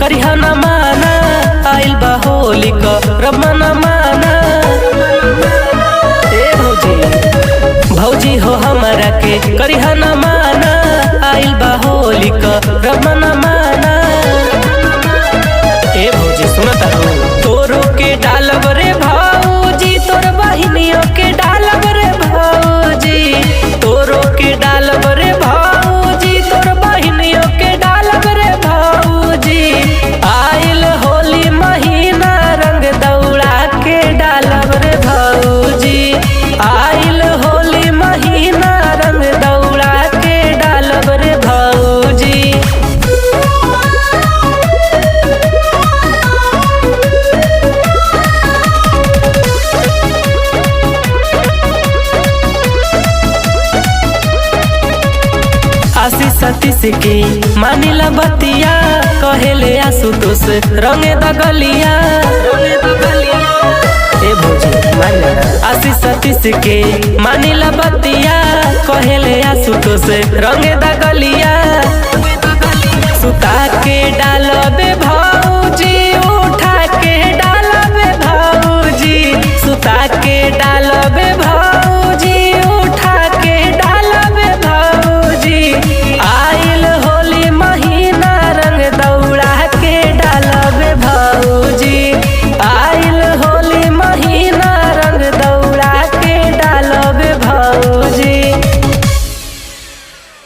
करिहा न माना, आइल बा होली क रमन माना। ए भौजी हो हमारा के करिहा न माना, आइल बा होली क रमन माना। ए भौजी सुनता हो, तोरो के डालब रे भौजी, तोर बहिनियों के डालब रे भौजी, तोरो के डालब रे भौजी, तोर बहिनियों के डालब रे भौजी। आइल होली महीना रंग दौड़ा के डालब रे भौजी, आइल होली महीना रंग दौड़ा के डालब रे भौजी। आशीष सतीश के मानिला बतिया, कहेले आशुतोष रंगे दगलिया। ए भौजी आशीष सतीश के मानिला बतिया, कहेले आशुतोष रंगे दगलिया। सुता के डालबे